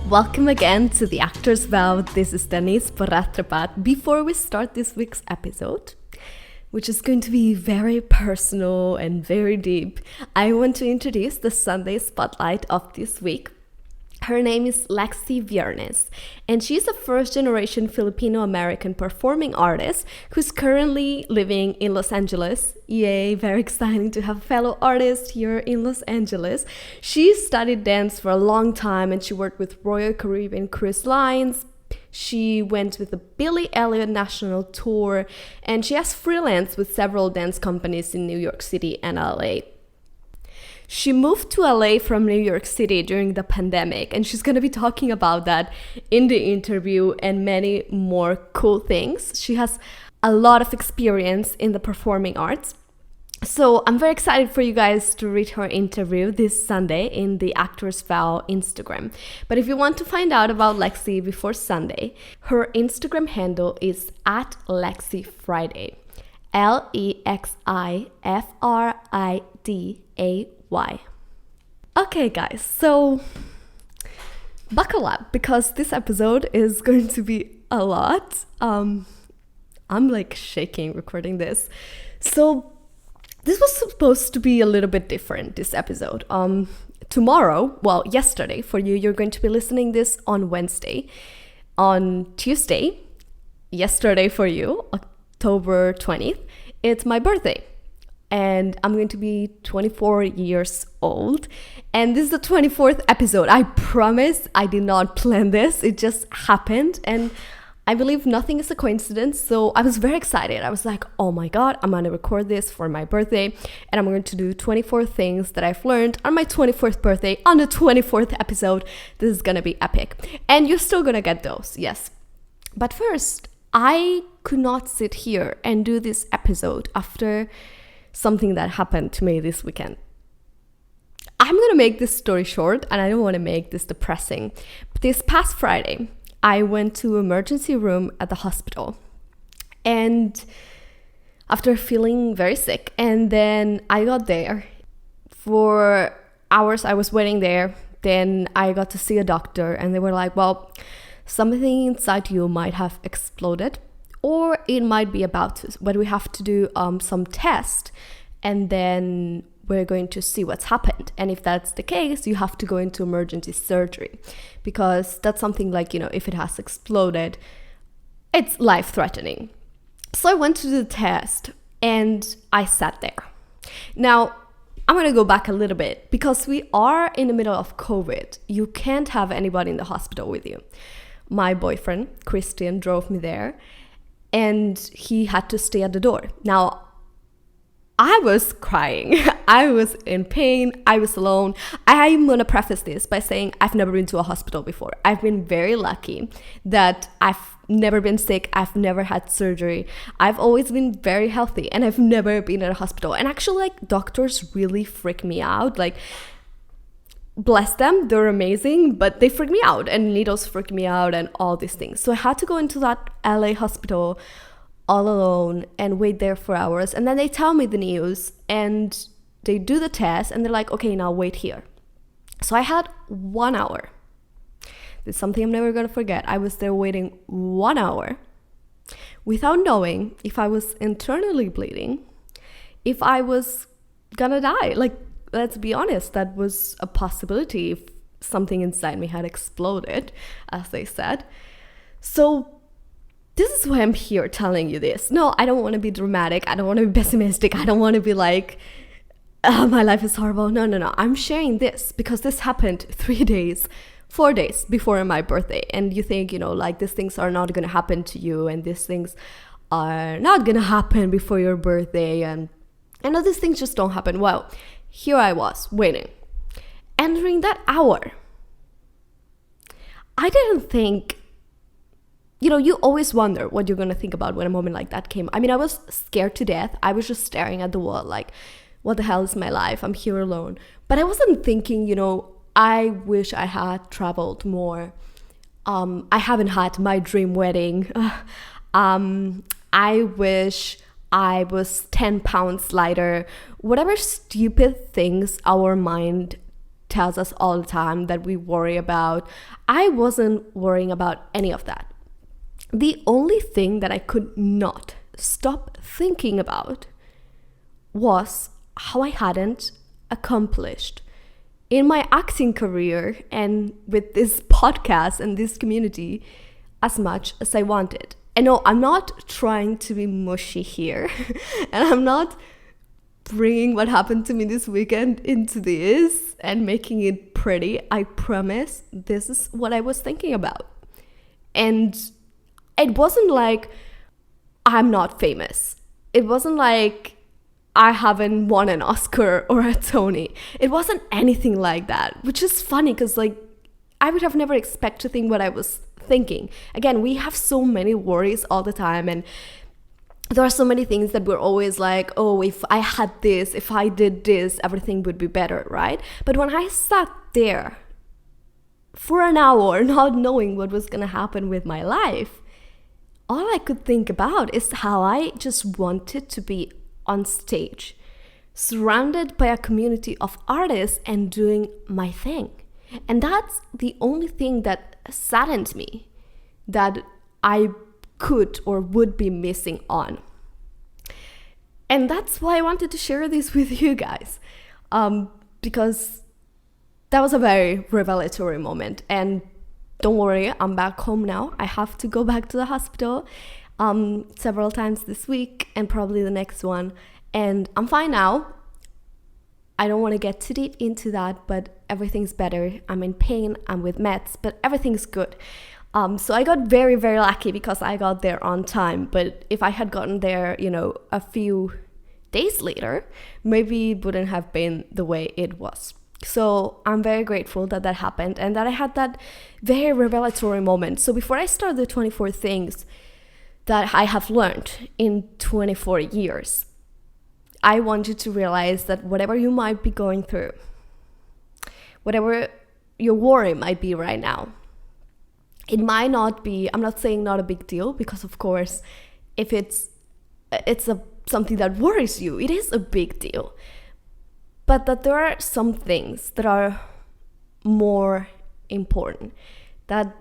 Welcome again to the Actor's Vow. This is Denise. Before we start this week's episode, which is going to be very personal and very deep, I want to introduce the Sunday spotlight of this week. Her name is Lexi Viernes, and she's a first-generation Filipino-American performing artist who's currently living in Los Angeles. Yay, very exciting to have a fellow artist here in Los Angeles. She studied dance for a long time, and she worked with Royal Caribbean Cruise Lines. She went with the Billy Elliot National Tour, and she has freelanced with several dance companies in New York City and LA. She moved to LA from New York City during the pandemic, and she's going to be talking about that in the interview and many more cool things. She has a lot of experience in the performing arts. So I'm very excited for you guys to read her interview this Sunday in the Actor's Vow Instagram. But if you want to find out about Lexi before Sunday, her Instagram handle is @LexiFriday. LEXIFRIDAY. Okay guys, so buckle up because this episode is going to be a lot. I'm like shaking recording this. So this was supposed to be a little bit different, this episode. Tomorrow, well, yesterday for you, you're going to be listening this on Wednesday. On Tuesday, yesterday for you, October 20th, it's my birthday. And I'm going to be 24 years old. And this is the 24th episode. I promise I did not plan this. It just happened. And I believe nothing is a coincidence. So I was very excited. I was like, oh my God, I'm going to record this for my birthday. And I'm going to do 24 things that I've learned on my 24th birthday on the 24th episode. This is going to be epic. And you're still going to get those, yes. But first, I could not sit here and do this episode after something that happened to me this weekend. I'm gonna make this story short and I don't want to make this depressing. But this past Friday, I went to emergency room at the hospital, and after feeling very sick, and then I got there for hours. I was waiting there. Then I got to see a doctor, and they were like, well, something inside you might have exploded, or it might be about to, but we have to do some test, and then we're going to see what's happened. And if that's the case, you have to go into emergency surgery, because that's something like, if it has exploded, it's life-threatening. So I went to do the test, and I sat there. Now, I'm going to go back a little bit, because we are in the middle of COVID. You can't have anybody in the hospital with you. My boyfriend, Christian, drove me there, and he had to stay at the door. Now, I was crying. I was in pain. I was alone. I'm going to preface this by saying I've never been to a hospital before. I've been very lucky that I've never been sick. I've never had surgery. I've always been very healthy, and I've never been in a hospital. And actually, doctors really freak me out. Bless them, they're amazing, but they freak me out, and needles freak me out, and all these things. So I had to go into that LA hospital all alone and wait there for hours. And then they tell me the news, and they do the test, and they're like, okay, now wait here. So I had 1 hour. It's something I'm never going to forget. I was there waiting 1 hour without knowing if I was internally bleeding, if I was gonna die. Let's be honest, that was a possibility if something inside me had exploded, as they said. So this is why I'm here telling you this. No, I don't want to be dramatic. I don't want to be pessimistic. I don't want to be like, oh, my life is horrible. No. I'm sharing this because this happened 4 days before my birthday. And you think, these things are not going to happen to you, and these things are not going to happen before your birthday. And all these things just don't happen. Well, here I was waiting. And during that hour, I didn't think, you always wonder what you're going to think about when a moment like that came. I mean, I was scared to death. I was just staring at the wall like, what the hell is my life? I'm here alone. But I wasn't thinking, I wish I had traveled more. I haven't had my dream wedding. I wish I was 10 pounds lighter. Whatever stupid things our mind tells us all the time that we worry about. I wasn't worrying about any of that. The only thing that I could not stop thinking about was how I hadn't accomplished in my acting career and with this podcast and this community as much as I wanted. And no, I'm not trying to be mushy here, and I'm not bringing what happened to me this weekend into this and making it pretty. I promise this is what I was thinking about. And it wasn't like I'm not famous. It wasn't like I haven't won an Oscar or a Tony. It wasn't anything like that, which is funny because like I would have never expected to think what I was thinking. Again, we have so many worries all the time, and there are so many things that we're always like, oh, if I had this, if I did this, everything would be better, right? But when I sat there for an hour not knowing what was going to happen with my life, all I could think about is how I just wanted to be on stage, surrounded by a community of artists and doing my thing. And that's the only thing that saddened me, that I could or would be missing on. And that's why I wanted to share this with you guys, because that was a very revelatory moment. And don't worry, I'm back home now. I have to go back to the hospital several times this week and probably the next one. And I'm fine now. I don't want to get too deep into that, but everything's better. I'm in pain, I'm with meds, but everything's good. So I got very, very lucky because I got there on time. But if I had gotten there, a few days later, maybe it wouldn't have been the way it was. So I'm very grateful that that happened and that I had that very revelatory moment. So before I start the 24 things that I have learned in 24 years, I want you to realize that whatever you might be going through, whatever your worry might be right now, it might not be, I'm not saying not a big deal, because of course, if it's something that worries you, it is a big deal. But that there are some things that are more important, that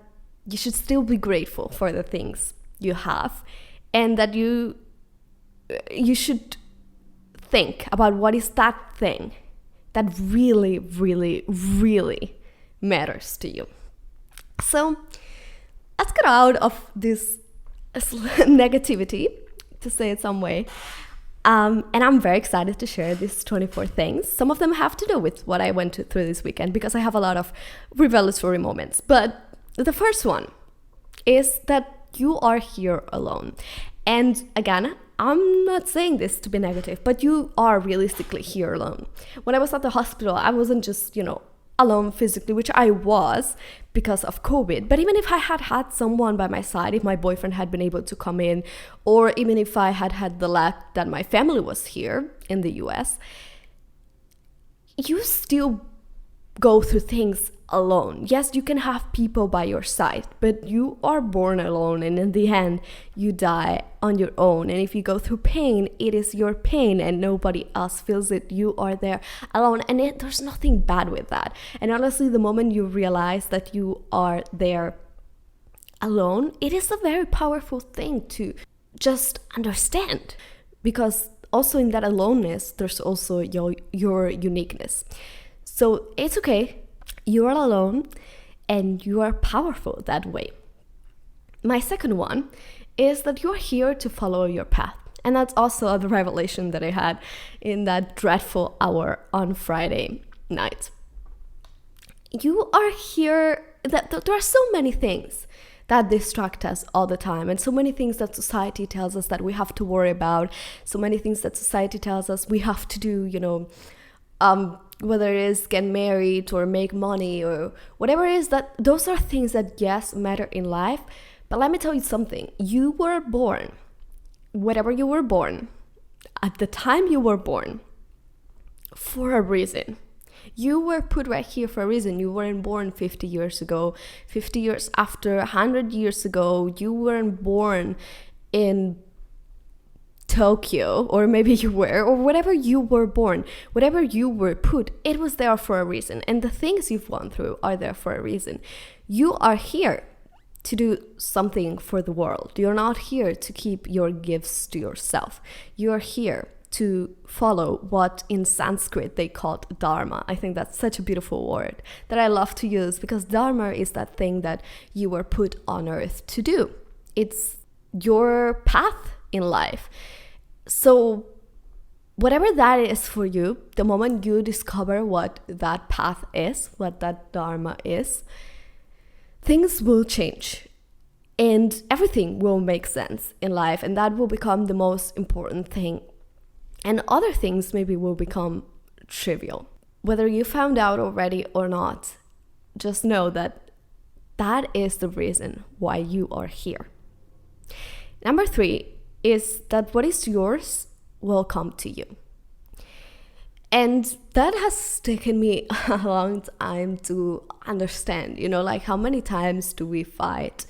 you should still be grateful for the things you have, and that you should think about what is that thing that really, really, really matters to you. So let's get out of this negativity, to say it some way. And I'm very excited to share these 24 things. Some of them have to do with what I went through this weekend, because I have a lot of revelatory moments. But the first one is that you are here alone. And again, I'm not saying this to be negative, but you are realistically here alone. When I was at the hospital, I wasn't just, alone physically, which I was because of COVID. But even if I had had someone by my side, if my boyfriend had been able to come in, or even if I had had the luck that my family was here in the US, you still go through things alone. Yes, you can have people by your side, but you are born alone, and in the end, you die on your own. And if you go through pain, it is your pain and nobody else feels it. You are there alone, and there's nothing bad with that. And honestly, the moment you realize that you are there alone, it is a very powerful thing to just understand, because also in that aloneness, there's also your uniqueness. So it's okay. You are alone and you are powerful that way. My second one is that you're here to follow your path. And that's also the revelation that I had in that dreadful hour on Friday night. You are here, that there are so many things that distract us all the time, and so many things that society tells us that we have to worry about, so many things that society tells us we have to do, whether it is get married or make money or whatever it is, that those are things that, yes, matter in life. But let me tell you something. You were born, whatever you were born, at the time you were born, for a reason. You were put right here for a reason. You weren't born 50 years ago, 50 years after, 100 years ago. You weren't born in Tokyo, or maybe you were, or whatever you were born, whatever you were put, it was there for a reason. And the things you've gone through are there for a reason. You are here to do something for the world. You're not here to keep your gifts to yourself. You're here to follow what in Sanskrit they called dharma. I think that's such a beautiful word that I love to use, because dharma is that thing that you were put on earth to do. It's your path in life. So whatever that is for you, the moment you discover what that path is, what that dharma is, things will change and everything will make sense in life, and that will become the most important thing. And other things maybe will become trivial. Whether you found out already or not, just know that that is the reason why you are here. Number 3 is that what is yours will come to you. And that has taken me a long time to understand, like how many times do we fight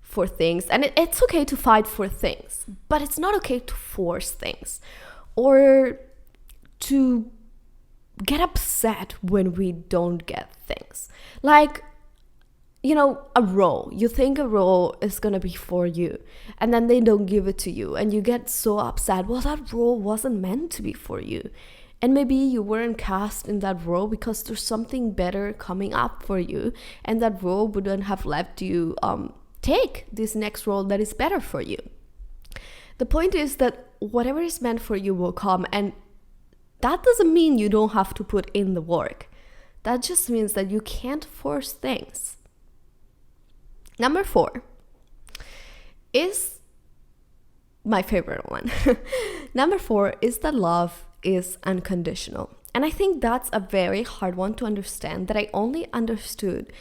for things? And it's okay to fight for things, but it's not okay to force things or to get upset when we don't get things. Like, a role. You think a role is going to be for you, and then they don't give it to you, and you get so upset. Well, that role wasn't meant to be for you. And maybe you weren't cast in that role because there's something better coming up for you, and that role wouldn't have let you take this next role that is better for you. The point is that whatever is meant for you will come, and that doesn't mean you don't have to put in the work. That just means that you can't force things. Number 4 is my favorite one. Number 4 is that love is unconditional. And I think that's a very hard one to understand, that I only understood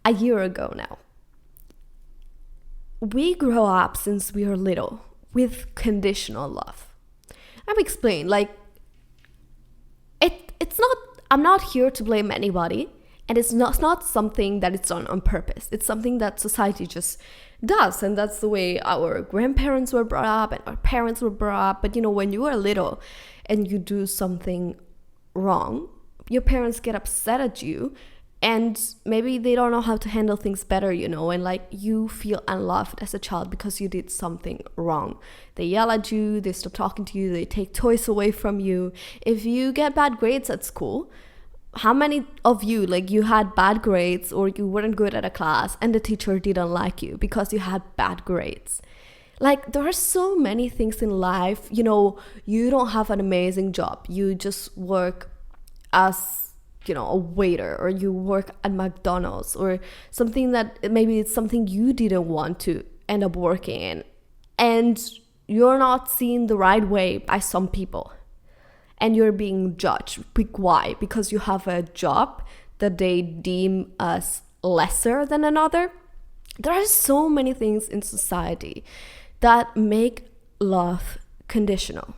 a year ago now. We grow up since we are little with conditional love. I've explained, it's not, I'm not here to blame anybody. And it's not something that it's done on purpose. It's something that society just does. And that's the way our grandparents were brought up and our parents were brought up. But when you are little and you do something wrong, your parents get upset at you. And maybe they don't know how to handle things better, and you feel unloved as a child because you did something wrong. They yell at you, they stop talking to you, they take toys away from you. If you get bad grades at school, how many of you, you had bad grades or you weren't good at a class and the teacher didn't like you because you had bad grades? There are so many things in life, you don't have an amazing job. You just work as, a waiter, or you work at McDonald's, or something that maybe it's something you didn't want to end up working in. And you're not seen the right way by some people. And you're being judged. Why? Because you have a job that they deem as lesser than another. There are so many things in society that make love conditional.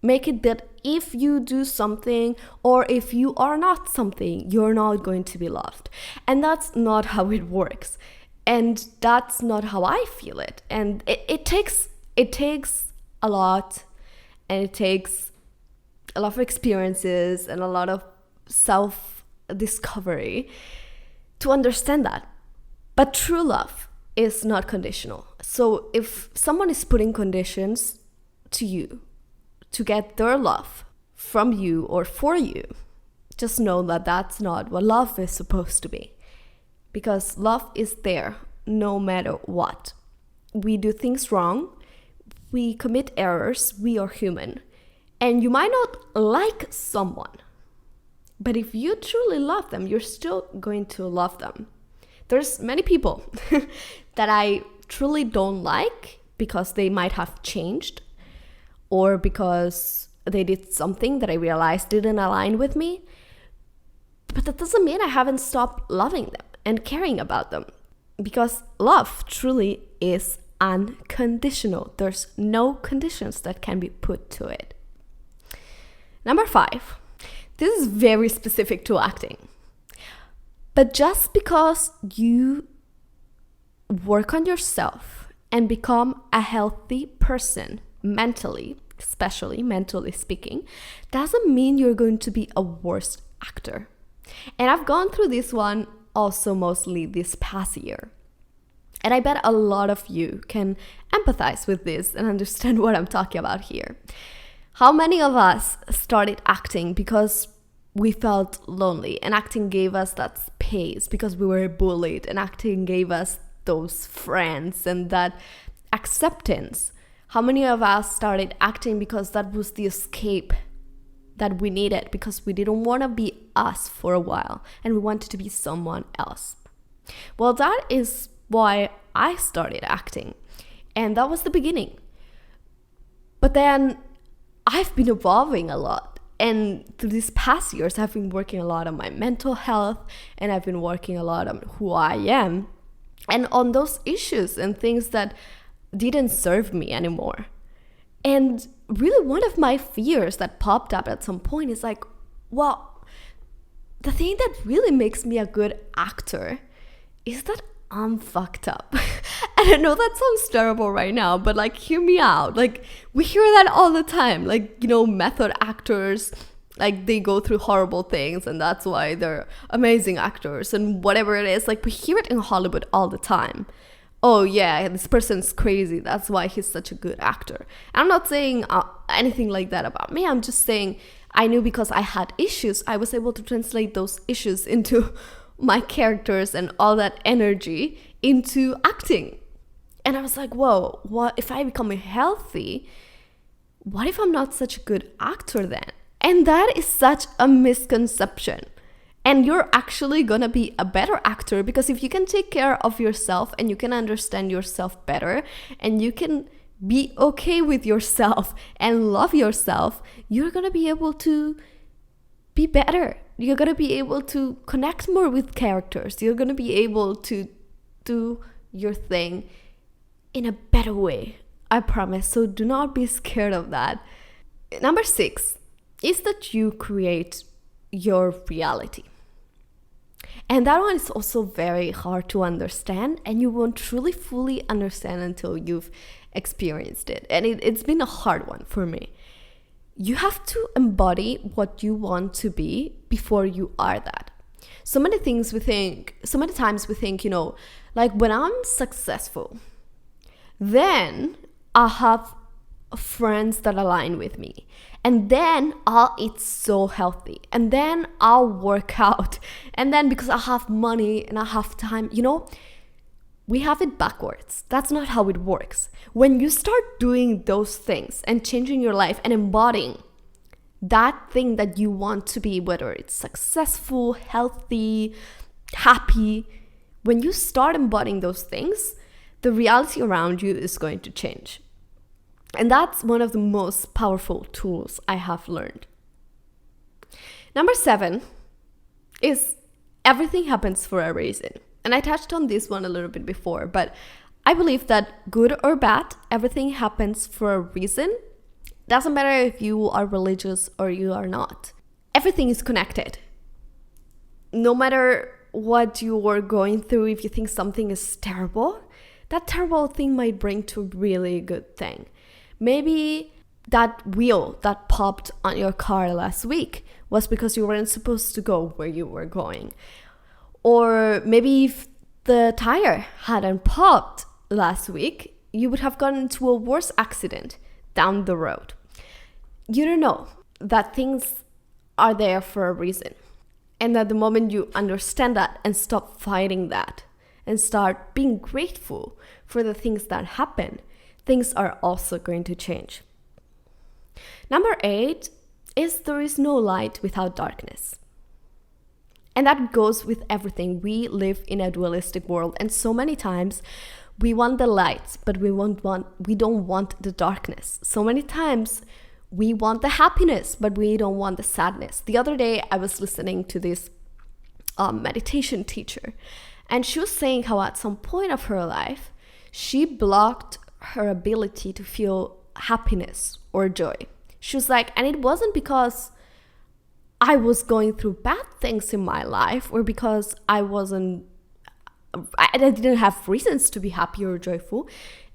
Make it that if you do something or if you are not something, you're not going to be loved. And that's not how it works. And that's not how I feel it. And it takes a lot, and it takes a lot of experiences and a lot of self-discovery to understand that. But true love is not conditional. So if someone is putting conditions to you to get their love from you or for you, just know that that's not what love is supposed to be. Because love is there no matter what. We do things wrong. We commit errors. We are human. And you might not like someone, but if you truly love them, you're still going to love them. There's many people that I truly don't like because they might have changed, or because they did something that I realized didn't align with me. But that doesn't mean I haven't stopped loving them and caring about them, because love truly is unconditional. There's no conditions that can be put to it. Number 5, this is very specific to acting. But just because you work on yourself and become a healthy person mentally, especially mentally speaking, doesn't mean you're going to be a worse actor. And I've gone through this one also mostly this past year. And I bet a lot of you can empathize with this and understand what I'm talking about here. How many of us started acting because we felt lonely, and acting gave us that space because we were bullied, and acting gave us those friends and that acceptance? How many of us started acting because that was the escape that we needed, because we didn't want to be us for a while and we wanted to be someone else? Well, that is why I started acting, and that was the beginning. But then I've been evolving a lot, and through these past years I've been working a lot on my mental health, and I've been working a lot on who I am and on those issues and things that didn't serve me anymore. And really one of my fears that popped up at some point is like, well, the thing that really makes me a good actor is that I'm fucked up. And I know that sounds terrible right now, but like, hear me out. Like, we hear that all the time. Like, you know, method actors, like they go through horrible things and that's why they're amazing actors and whatever it is. Like, we hear it in Hollywood all the time. Oh yeah, this person's crazy, that's why he's such a good actor. I'm not saying anything like that about me. I'm just saying I knew because I had issues, I was able to translate those issues into my characters and all that energy into acting. And I was like, whoa, what if I become healthy? What if I'm not such a good actor then? And that is such a misconception. And you're actually gonna be a better actor, because if you can take care of yourself and you can understand yourself better and you can be okay with yourself and love yourself, you're gonna be able to be better. You're gonna be able to connect more with characters. You're gonna be able to do your thing in a better way. I promise. So do not be scared of that. Number 6 is that you create your reality. And that one is also very hard to understand, and you won't truly fully understand until you've experienced it. And it's been a hard one for me. You have to embody what you want to be before you are that. So many times we think, you know, like, when I'm successful, then I'll have friends that align with me, and then I'll eat so healthy, and then I'll work out, and then because I have money and I have time, you know, we have it backwards. That's not how it works. When you start doing those things and changing your life and embodying that thing that you want to be, whether it's successful, healthy, happy, when you start embodying those things, the reality around you is going to change. And that's one of the most powerful tools I have learned. Number 7 is everything happens for a reason. And I touched on this one a little bit before, but I believe that good or bad, everything happens for a reason. Doesn't matter if you are religious or you are not. Everything is connected. No matter what you are going through, if you think something is terrible, that terrible thing might bring to a really good thing. Maybe that wheel that popped on your car last week was because you weren't supposed to go where you were going. Or maybe if the tire hadn't popped last week, you would have gotten into a worse accident down the road. You don't know that things are there for a reason. And that the moment you understand that and stop fighting that and start being grateful for the things that happen, things are also going to change. Number 8 is there is no light without darkness. And that goes with everything. We live in a dualistic world, and so many times we want the light, but we don't want the darkness. So many times we want the happiness, but we don't want the sadness. The other day I was listening to this meditation teacher, and she was saying how at some point of her life she blocked her ability to feel happiness or joy. She was like, and it wasn't because I was going through bad things in my life or because I didn't have reasons to be happy or joyful.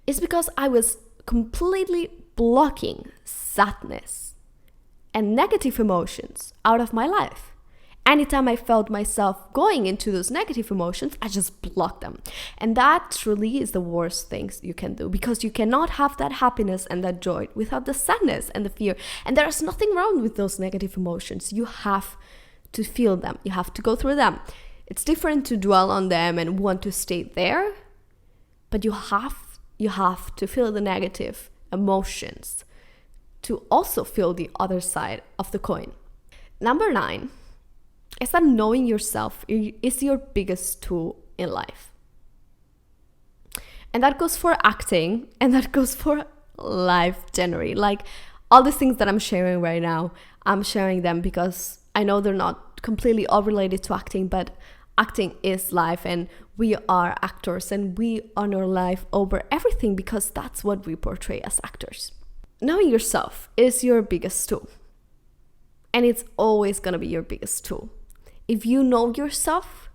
It's because I was completely blocking sadness and negative emotions out of my life. Anytime I felt myself going into those negative emotions, I just blocked them. And that truly is the worst things you can do, because you cannot have that happiness and that joy without the sadness and the fear. And there is nothing wrong with those negative emotions. You have to feel them. You have to go through them. It's different to dwell on them and want to stay there, but you have to feel the negative emotions to also feel the other side of the coin. Number 9 is that knowing yourself is your biggest tool in life. And that goes for acting, and that goes for life generally. Like all these things that I'm sharing right now, I'm sharing them because I know they're not completely all related to acting, but acting is life, and we are actors, and we honor life over everything because that's what we portray as actors. Knowing yourself is your biggest tool, and it's always going to be your biggest tool. If you know yourself,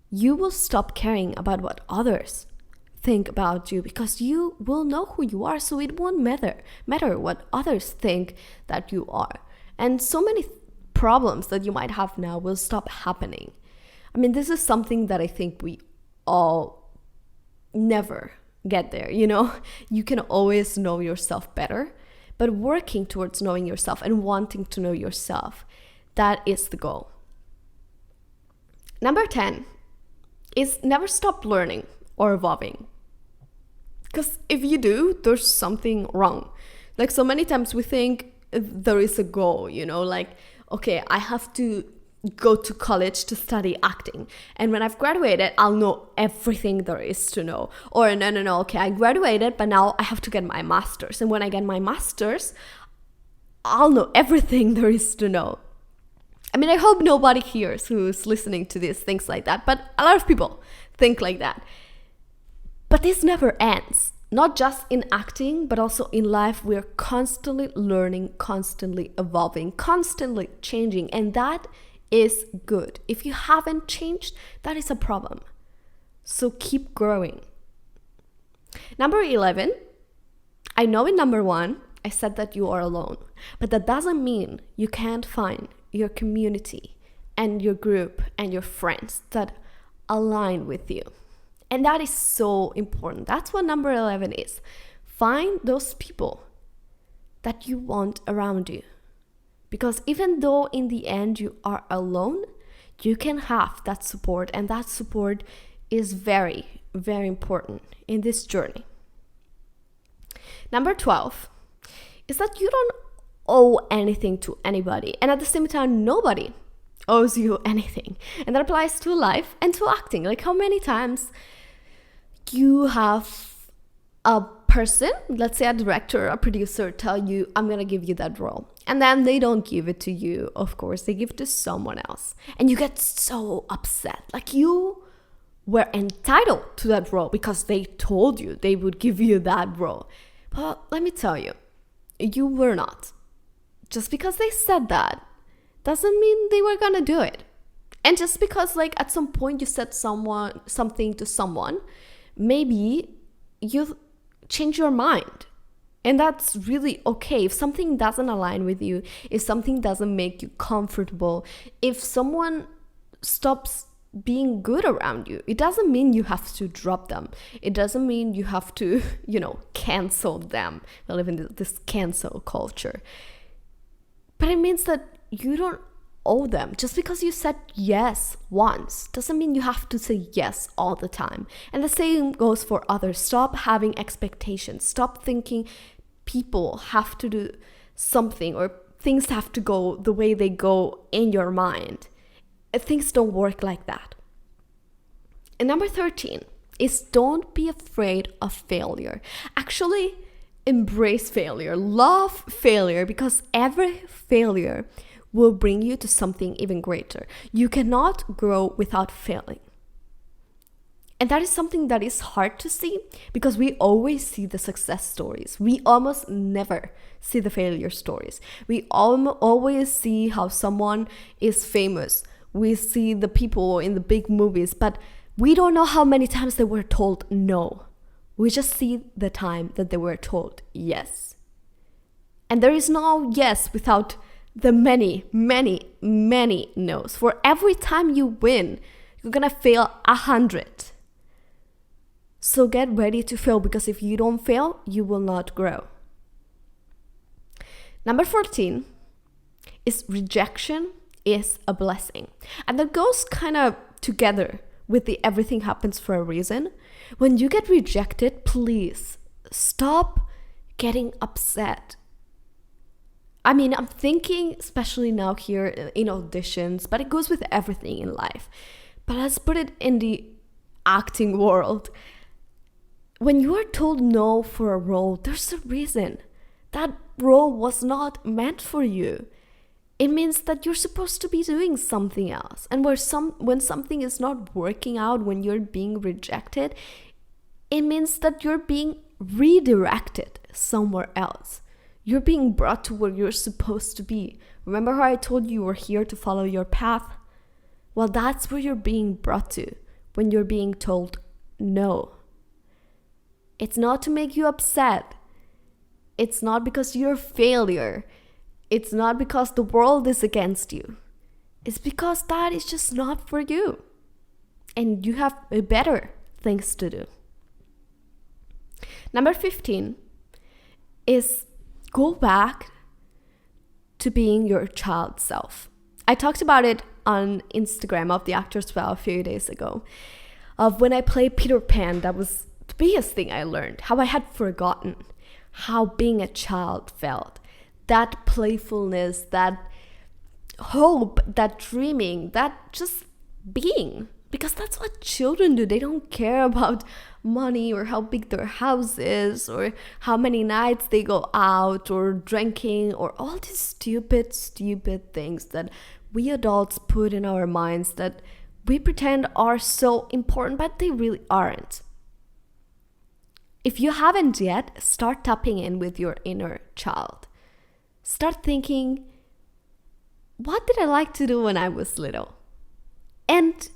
you will stop caring about what others think about you, because you will know who you are, so it won't matter what others think that you are. And so many problems that you might have now will stop happening. I mean, this is something that I think we all never get there, you know? You can always know yourself better, but working towards knowing yourself and wanting to know yourself, that is the goal. Number 10 is never stop learning or evolving. Because if you do, there's something wrong. Like so many times we think there is a goal, you know, like, okay, I have to go to college to study acting, and when I've graduated, I'll know everything there is to know. Or no, okay, I graduated, but now I have to get my master's, and when I get my master's, I'll know everything there is to know. I mean, I hope nobody here who's listening to this thinks like that, but a lot of people think like that. But this never ends. Not just in acting, but also in life. We are constantly learning, constantly evolving, constantly changing, and that is good. If you haven't changed, that is a problem. So keep growing. Number 11, I know in number 1, I said that you are alone, but that doesn't mean you can't find your community and your group and your friends that align with you. And that is so important. That's what number 11 is. Find those people that you want around you. Because even though in the end you are alone, you can have that support. And that support is very, very important in this journey. Number 12 is that you don't owe anything to anybody. And at the same time, nobody owes you anything. And that applies to life and to acting. Like how many times you have a person, let's say a director, a producer, tell you, I'm going to give you that role. And then they don't give it to you. Of course, they give it to someone else. And you get so upset. Like you were entitled to that role because they told you they would give you that role. But let me tell you, you were not. Just because they said that doesn't mean they were going to do it. And just because like at some point you said something to someone, maybe you change your mind. And that's really okay. If something doesn't align with you, if something doesn't make you comfortable, if someone stops being good around you, it doesn't mean you have to drop them. It doesn't mean you have to, cancel them. We live in this cancel culture. But it means that you don't owe them. Just because you said yes once doesn't mean you have to say yes all the time. And the same goes for others. Stop having expectations. Stop thinking people have to do something or things have to go the way they go in your mind. Things don't work like that. And number 13 is don't be afraid of failure. Actually, embrace failure. Love failure, because every failure will bring you to something even greater. You cannot grow without failing. And that is something that is hard to see because we always see the success stories. We almost never see the failure stories. We always see how someone is famous. We see the people in the big movies, but we don't know how many times they were told no. We just see the time that they were told yes. And there is no yes without the many, many, many no's. For every time you win, you're gonna fail 100. So get ready to fail, because if you don't fail, you will not grow. Number 14 is rejection is a blessing. And that goes kind of together with the everything happens for a reason. When you get rejected, please stop getting upset. I mean, I'm thinking, especially now here in auditions, but it goes with everything in life. But let's put it in the acting world. When you are told no for a role, there's a reason. That role was not meant for you. It means that you're supposed to be doing something else. And when something is not working out, when you're being rejected, it means that you're being redirected somewhere else. You're being brought to where you're supposed to be. Remember how I told you were here to follow your path? Well, that's where you're being brought to when you're being told no. It's not to make you upset. It's not because you're a failure. It's not because the world is against you. It's because that is just not for you. And you have better things to do. Number 15 is go back to being your child self. I talked about it on Instagram of the Actors Well a few days ago. Of when I played Peter Pan, that was the biggest thing I learned. How I had forgotten how being a child felt. That playfulness, that hope, that dreaming, that just being. Because that's what children do. They don't care about money or how big their house is or how many nights they go out or drinking or all these stupid things that we adults put in our minds that we pretend are so important, but they really aren't. If you haven't yet, start tapping in with your inner child. Start thinking, what did I like to do when I was little? And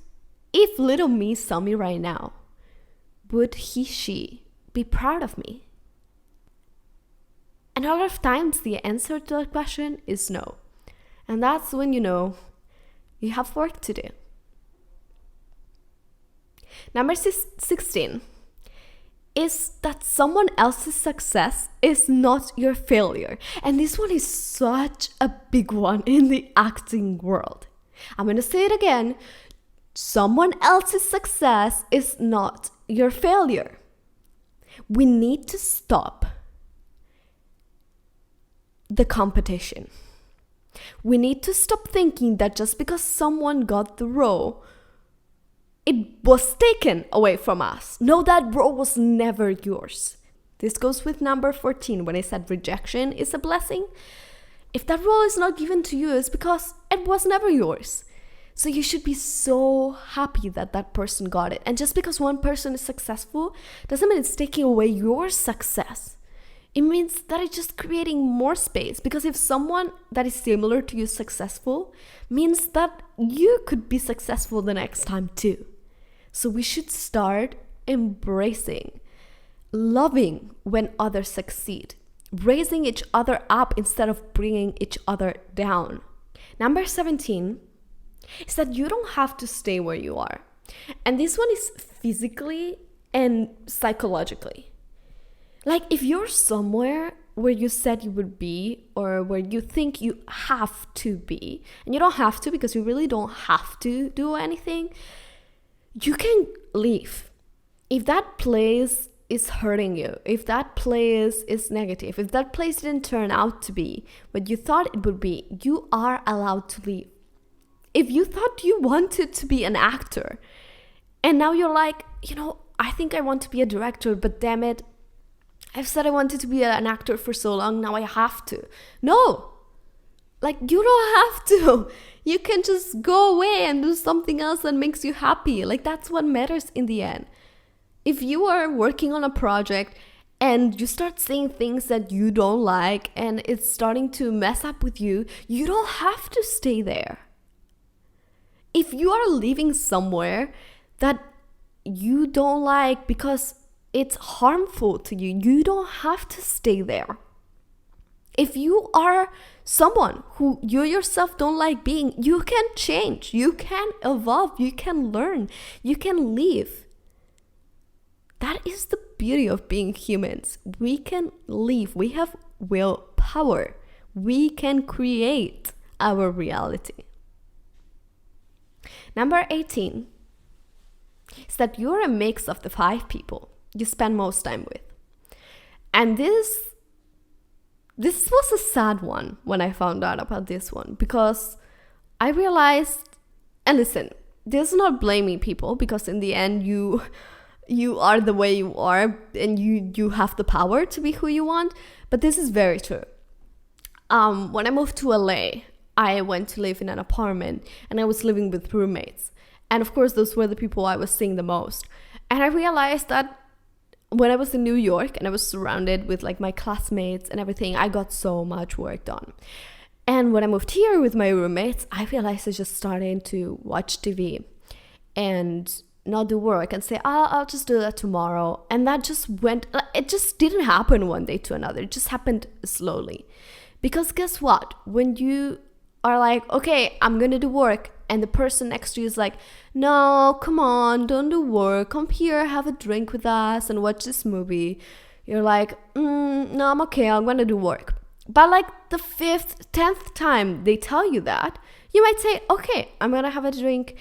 if little me saw me right now, would she be proud of me? And a lot of times the answer to that question is no. And that's when you know you have work to do. Number 16 is that someone else's success is not your failure. And this one is such a big one in the acting world. I'm going to say it again. Someone else's success is not your failure. We need to stop the competition. We need to stop thinking that just because someone got the role, it was taken away from us. No, that role was never yours. This goes with number 14 when I said rejection is a blessing. If that role is not given to you, it's because it was never yours. So you should be so happy that that person got it. And just because one person is successful doesn't mean it's taking away your success. It means that it's just creating more space. Because if someone that is similar to you is successful, means that you could be successful the next time too. So we should start embracing, loving when others succeed, raising each other up instead of bringing each other down. Number 17 is that you don't have to stay where you are. And this one is physically and psychologically. Like if you're somewhere where you said you would be or where you think you have to be, and you don't have to because you really don't have to do anything, you can leave. If that place is hurting you, if that place is negative, if that place didn't turn out to be what you thought it would be, you are allowed to leave. If you thought you wanted to be an actor and now you're like, I think I want to be a director, but damn it, I've said I wanted to be an actor for so long, now I have to. No, you don't have to. You can just go away and do something else that makes you happy. That's what matters in the end. If you are working on a project and you start saying things that you don't like and it's starting to mess up with you, you don't have to stay there. If you are living somewhere that you don't like because it's harmful to you, you don't have to stay there. If you are someone who you yourself don't like being, you can change, you can evolve, you can learn, you can leave. That is the beauty of being humans. We can leave. We have willpower. We can create our reality. Number 18 is that you're a mix of the 5 people you spend most time with. And this was a sad one when I found out about this one, because I realized, and listen, this is not blaming people, because in the end you are the way you are, and you have the power to be who you want. But this is very true. When I moved to LA, I went to live in an apartment, and I was living with roommates. And of course, those were the people I was seeing the most. And I realized that when I was in New York and I was surrounded with like my classmates and everything, I got so much work done. And when I moved here with my roommates, I realized I just started to watch TV and not do work and say, I'll just do that tomorrow. And that just it just didn't happen one day to another. It just happened slowly. Because guess what? When you are like, okay, I'm going to do work, and the person next to you is like, no, come on, don't do work. Come here, have a drink with us and watch this movie. You're like, no, I'm okay, I'm going to do work. But like the 5th, 10th time they tell you that, you might say, okay, I'm going to have a drink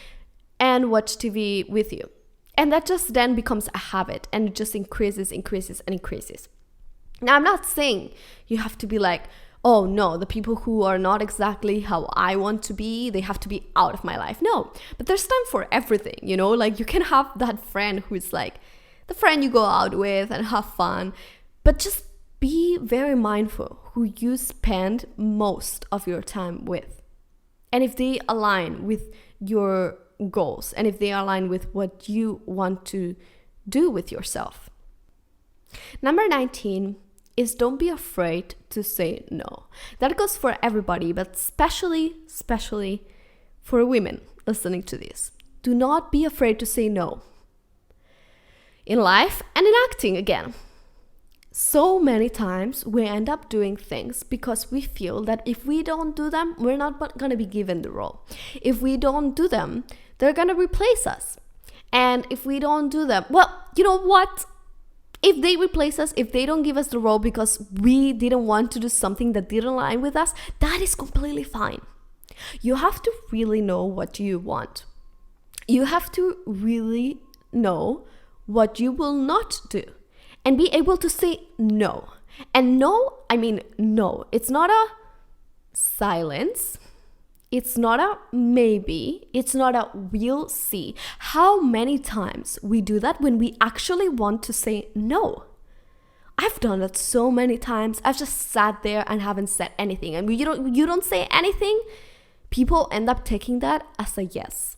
and watch TV with you. And that just then becomes a habit, and it just increases. Now, I'm not saying you have to be like, oh no, the people who are not exactly how I want to be, they have to be out of my life. No, but there's time for everything, you know? Like, you can have that friend who's like the friend you go out with and have fun, but just be very mindful who you spend most of your time with. And if they align with your goals, and if they align with what you want to do with yourself. Number 19 is don't be afraid to say no. That goes for everybody, but especially for women listening to this. Do not be afraid to say no. In life and in acting again. So many times we end up doing things because we feel that if we don't do them, we're not going to be given the role. If we don't do them, they're going to replace us. And if we don't do them, well, you know what? If they replace us, if they don't give us the role because we didn't want to do something that didn't align with us, that is completely fine. You have to really know what you want. You have to really know what you will not do and be able to say no. And no, I mean no. It's not a silence. It's not a maybe. It's not a we'll see. How many times we do that when we actually want to say no? I've done that so many times. I've just sat there and haven't said anything. And you don't say anything, people end up taking that as a yes.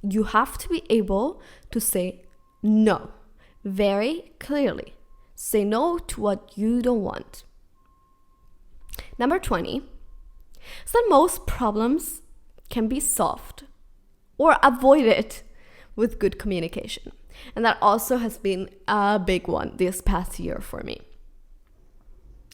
You have to be able to say no very clearly. Say no to what you don't want. Number 20. So most problems can be solved or avoided with good communication. And that also has been a big one this past year for me.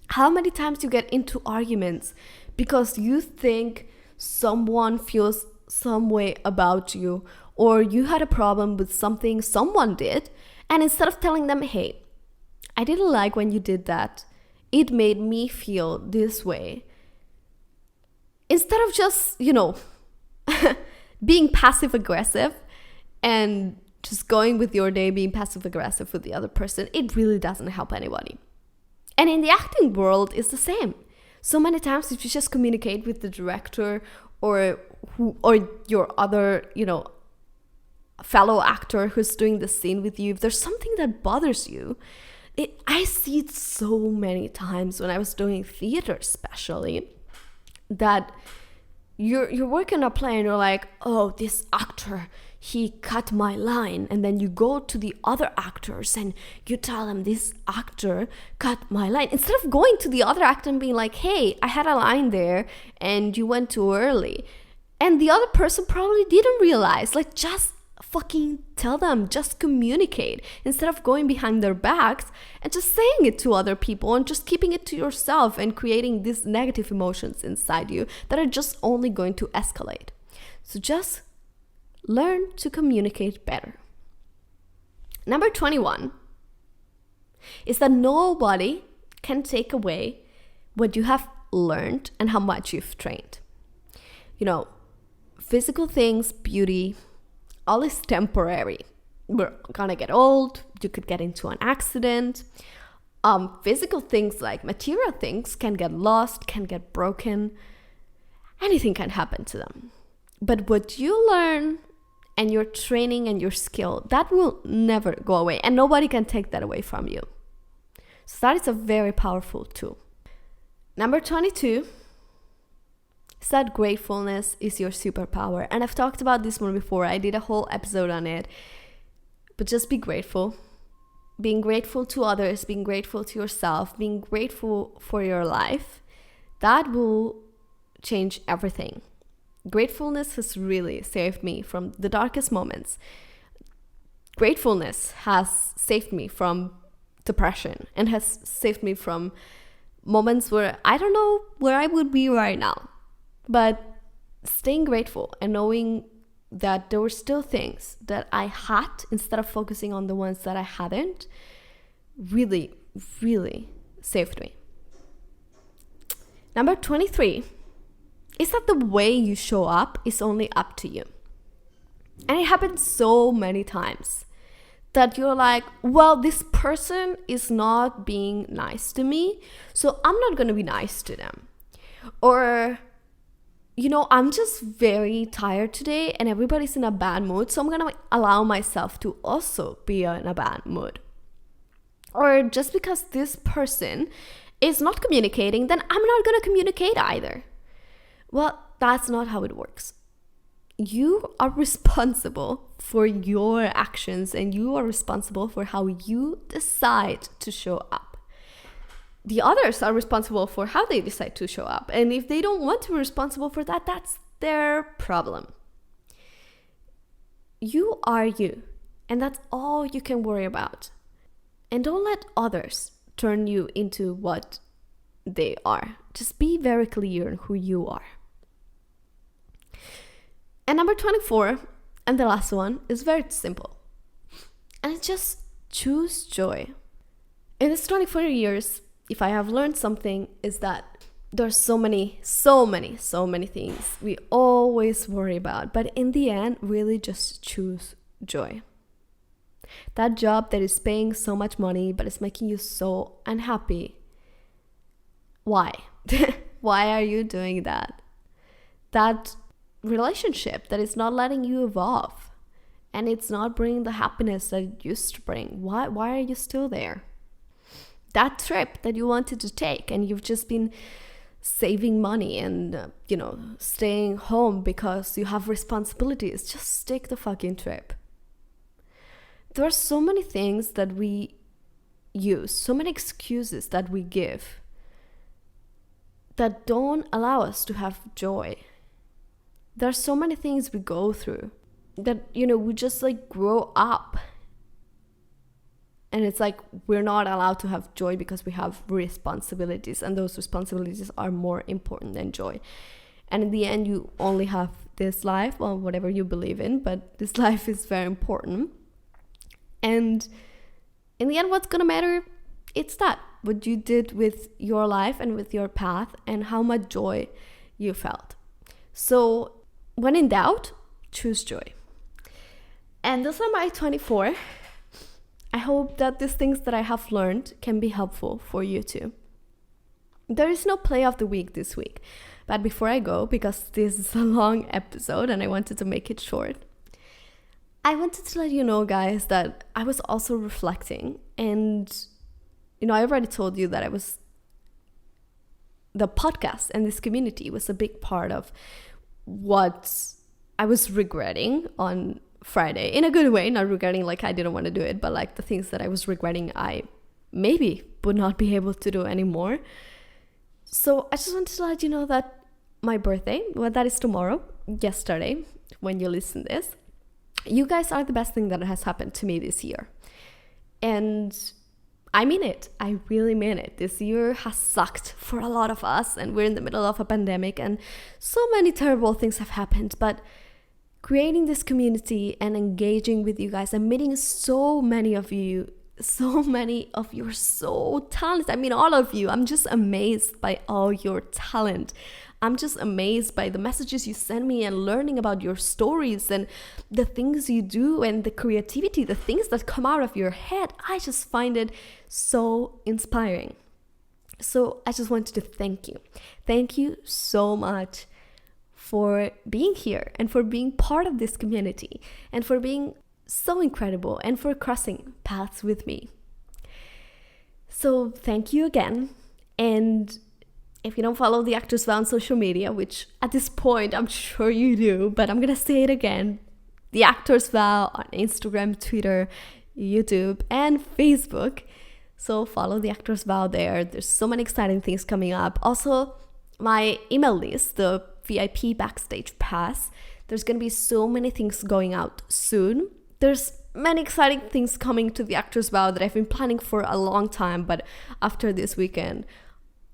How many times you get into arguments because you think someone feels some way about you, or you had a problem with something someone did, and instead of telling them, hey, I didn't like when you did that, it made me feel this way. Instead of just, being passive aggressive and just going with your day being passive aggressive with the other person, it really doesn't help anybody. And in the acting world, it's the same. So many times if you just communicate with the director or your other, fellow actor who's doing the scene with you, if there's something that bothers you, I see it so many times when I was doing theater especially, that you're working a play and you're like, oh, this actor, he cut my line. And then you go to the other actors and you tell them, this actor cut my line. Instead of going to the other actor and being like, hey, I had a line there and you went too early. And the other person probably didn't realize. Like, just fucking tell them, just communicate instead of going behind their backs and just saying it to other people and just keeping it to yourself and creating these negative emotions inside you that are just only going to escalate. So just learn to communicate better. Number 21 is that nobody can take away what you have learned and how much you've trained. You know, physical things, beauty, all is temporary. We're gonna get old, you could get into an accident. Physical things like material things can get lost, can get broken. Anything can happen to them. But what you learn and your training and your skill, that will never go away, and nobody can take that away from you. So that is a very powerful tool. Number 22 is that gratefulness is your superpower. And I've talked about this one before. I did a whole episode on it. But just be grateful. Being grateful to others, being grateful to yourself, being grateful for your life, that will change everything. Gratefulness has really saved me from the darkest moments. Gratefulness has saved me from depression and has saved me from moments where I don't know where I would be right now. But staying grateful and knowing that there were still things that I had instead of focusing on the ones that I hadn't really, really saved me. Number 23 is that the way you show up is only up to you. And it happens so many times that you're like, well, this person is not being nice to me, so I'm not going to be nice to them. Or, you know, I'm just very tired today and everybody's in a bad mood, so I'm going to allow myself to also be in a bad mood. Or just because this person is not communicating, then I'm not going to communicate either. Well, that's not how it works. You are responsible for your actions and you are responsible for how you decide to show up. The others are responsible for how they decide to show up. And if they don't want to be responsible for that, that's their problem. You are you, and that's all you can worry about. And don't let others turn you into what they are. Just be very clear on who you are. And number 24, and the last one, is very simple. And it's just choose joy. In these 24 years, if I have learned something, is that there's so many things we always worry about. But in the end, really just choose joy. That job that is paying so much money, but it's making you so unhappy. Why? Why are you doing that? That relationship that is not letting you evolve and it's not bringing the happiness that it used to bring. Why are you still there? That trip that you wanted to take and you've just been saving money and staying home because you have responsibilities, just take the fucking trip. There are so many things that we use, so many excuses that we give that don't allow us to have joy. There are so many things we go through that, we just grow up. And it's we're not allowed to have joy because we have responsibilities. And those responsibilities are more important than joy. And in the end, you only have this life, or whatever you believe in. But this life is very important. And in the end, what's going to matter? It's that. What you did with your life and with your path and how much joy you felt. So when in doubt, choose joy. And those are my 24. I hope that these things that I have learned can be helpful for you too. There is no play of the week this week. But before I go, because this is a long episode and I wanted to make it short, I wanted to let you know, guys, that I was also reflecting. And, I already told you that the podcast and this community was a big part of what I was regretting on Friday. In a good way, not regretting I didn't want to do it, but the things that I was regretting I maybe would not be able to do anymore. So I just wanted to let you know that my birthday, that is tomorrow, yesterday, when you listen this, You guys are the best thing that has happened to me this year. And I mean it. I really mean it. This year has sucked for a lot of us, and we're in the middle of a pandemic, and so many terrible things have happened. But creating this community and engaging with you guys and meeting so many of you are so talented. I mean, all of you. I'm just amazed by all your talent. I'm just amazed by the messages you send me and learning about your stories and the things you do and the creativity, the things that come out of your head. I just find it so inspiring. So I just wanted to thank you. Thank you so much for being here and for being part of this community and for being so incredible and for crossing paths with me. So thank you again. And if you don't follow the Actors Vow on social media, which at this point I'm sure you do, but I'm gonna say it again, the Actors Vow on Instagram, Twitter, YouTube, and Facebook. So follow the Actors Vow there. There's so many exciting things coming up. Also, my email list, the VIP Backstage Pass, there's gonna be so many things going out soon. There's many exciting things coming to the Actors Vow that I've been planning for a long time, but after this weekend,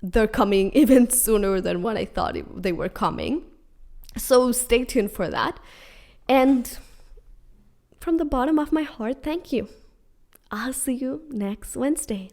they're coming even sooner than what I thought they were coming. So stay tuned for that. And from the bottom of my heart, thank you. I'll see you next Wednesday.